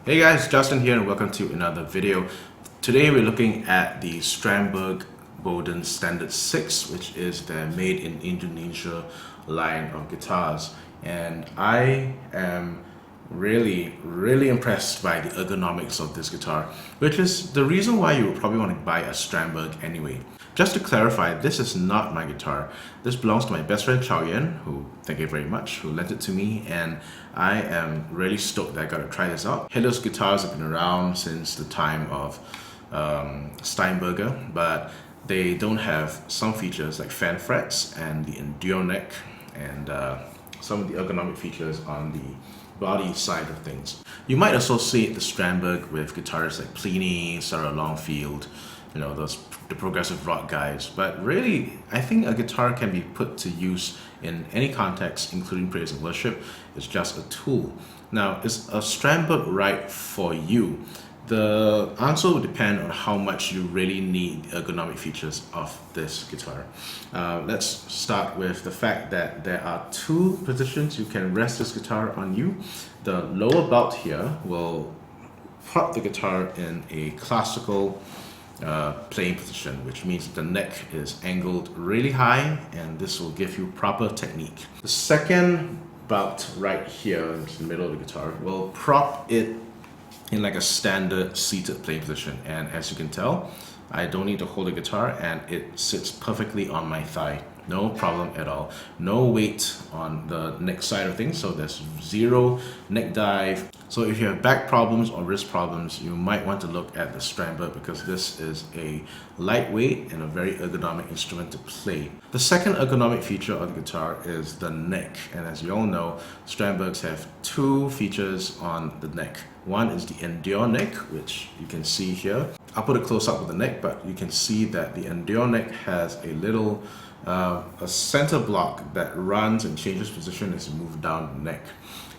Hey guys, Justin here and welcome to another video. Today we're looking at the Strandberg Boden Standard 6, which is the made in Indonesia line of guitars. And I am really impressed by the ergonomics of this guitar, which is the reason why you would probably want to buy a Strandberg anyway. Just to clarify, this is not my guitar. This belongs to my best friend Chow Yen, who, thank you very much, who lent it to me, and I am really stoked that I got to try this out. Headless guitars have been around since the time of Steinberger, but they don't have some features like fan frets and the endure neck and some of the ergonomic features on the body side of things. You might associate the Strandberg with guitarists like Pliny, Sarah Longfield, you know, the progressive rock guys. But really, I think a guitar can be put to use in any context, including praise and worship. It's just a tool. Now, is a Strandberg right for you? The answer will depend on how much you really need the ergonomic features of this guitar. Let's start with the fact that there are two positions you can rest this guitar on you. The lower belt here will prop the guitar in a classical playing position, which means the neck is angled really high, and this will give you proper technique. The second belt right here in the middle of the guitar will prop it in like a standard seated playing position, and as you can tell, I don't need to hold the guitar and it sits perfectly on my thigh. No problem at all. No weight on the neck side of things, so there's zero neck dive. So if you have back problems or wrist problems, you might want to look at the Strandberg, because this is a lightweight and a very ergonomic instrument to play. The second ergonomic feature of the guitar is the neck, and as you all know, Strandbergs have two features on the neck. One is the endure neck, which you can see here. I'll put a close up of the neck, but you can see that the endure neck has a little a center block that runs and changes position as you move down the neck.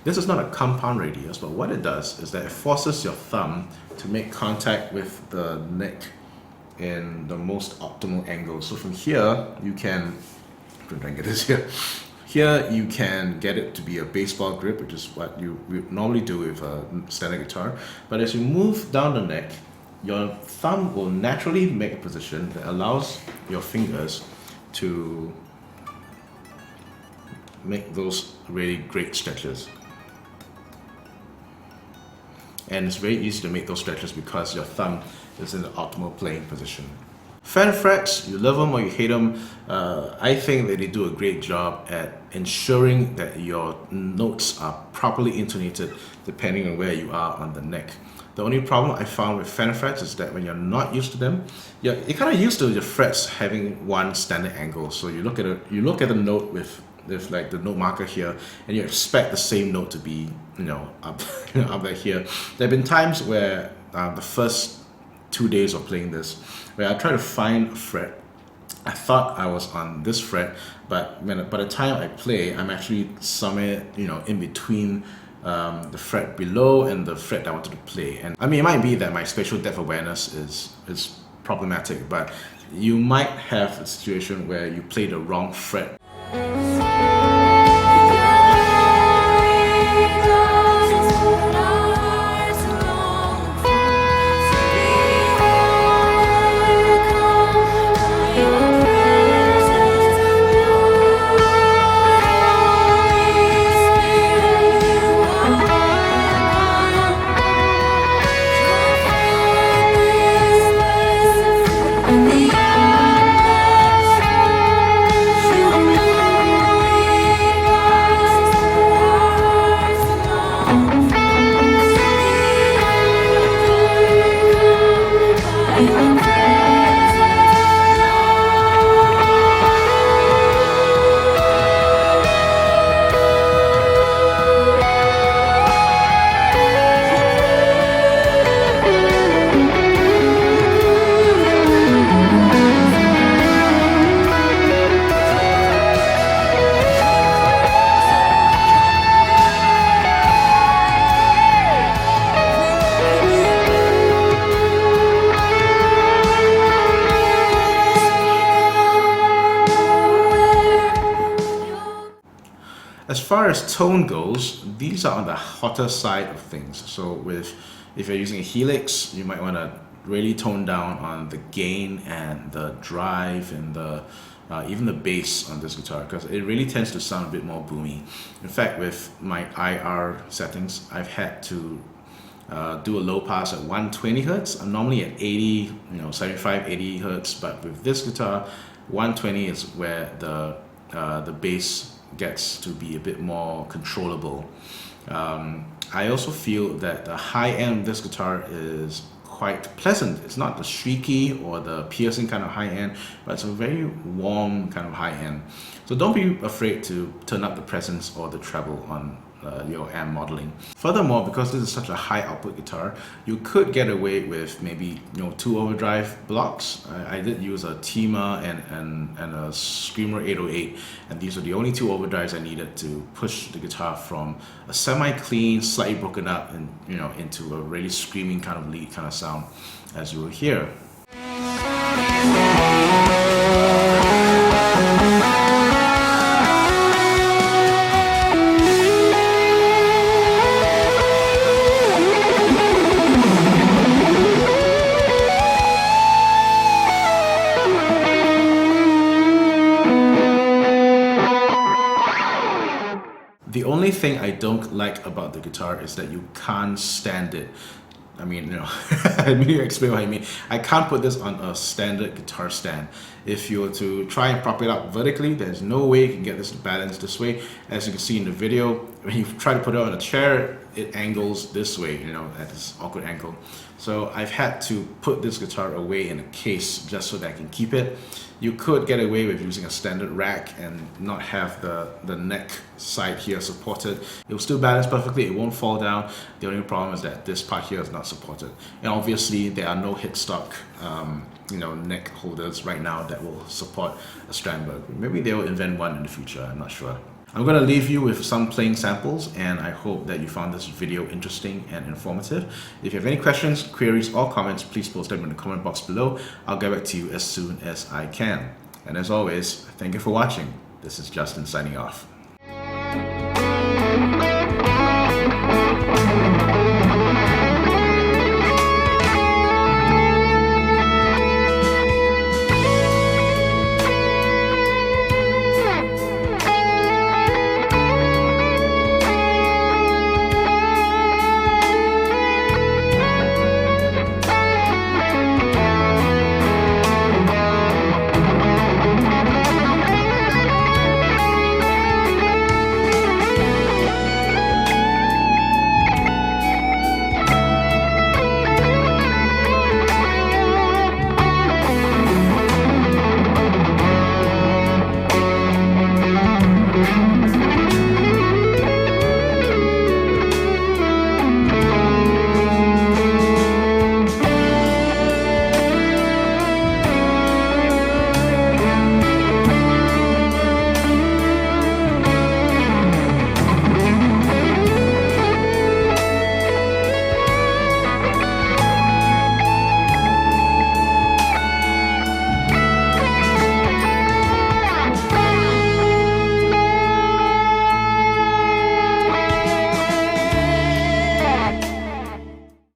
This is not a compound radius, but what it does is that it forces your thumb to make contact with the neck in the most optimal angle. So from here, you can, I'm trying to get this here. Here you can get it to be a baseball grip, which is what you normally do with a standard guitar. But as you move down the neck, your thumb will naturally make a position that allows your fingers to make those really great stretches. And it's very easy to make those stretches because your thumb is in the optimal playing position. Fan frets, you love them or you hate them, I think that they do a great job at ensuring that your notes are properly intonated depending on where you are on the neck. The only problem I found with fan frets is that when you're not used to them, you're kind of used to your frets having one standard angle. So you look at the note with like the note marker here, and you expect the same note to be, up up there here. There have been times where the first 2 days of playing this, where I try to find a fret. I thought I was on this fret, but by the time I play, I'm actually somewhere, in between the fret below and the fret that I wanted to play. And I mean, it might be that my spatial depth awareness is problematic, but you might have a situation where you play the wrong fret. As far as tone goes, these are on the hotter side of things. So with If you're using a Helix, you might want to really tone down on the gain and the drive and the even the bass on this guitar, because it really tends to sound a bit more boomy. In fact, with my IR settings, I've had to do a low pass at 120 hertz. I'm normally at 80, 75, 80 hertz, but with this guitar, 120 is where the bass gets to be a bit more controllable. I also feel that the high end of this guitar is quite pleasant. It's not the shrieky or the piercing kind of high end, but it's a very warm kind of high end. So don't be afraid to turn up the presence or the treble on your amp modeling. Furthermore, because this is such a high output guitar, you could get away with maybe 2 overdrive blocks. I did use a Tima and a Screamer 808, and these were the only 2 overdrives I needed to push the guitar from a semi-clean, slightly broken up, and into a really screaming kind of lead kind of sound, as you will hear. The only thing I don't like about the guitar is that you can't stand it. I mean, let me explain what I mean. I can't put this on a standard guitar stand. If you were to try and prop it up vertically, there's no way you can get this to balance this way. As you can see in the video, when you try to put it on a chair, it angles this way, at this awkward angle. So I've had to put this guitar away in a case just so that I can keep it. You could get away with using a standard rack and not have the neck side here supported. It will still balance perfectly, it won't fall down. The only problem is that this part here is not supported. And obviously there are no headstock neck holders right now that will support a Strandberg. Maybe they will invent one in the future, I'm not sure. I'm going to leave you with some playing samples, and I hope that you found this video interesting and informative. If you have any questions, queries, or comments, please post them in the comment box below. I'll get back to you as soon as I can. And as always, thank you for watching. This is Justin signing off.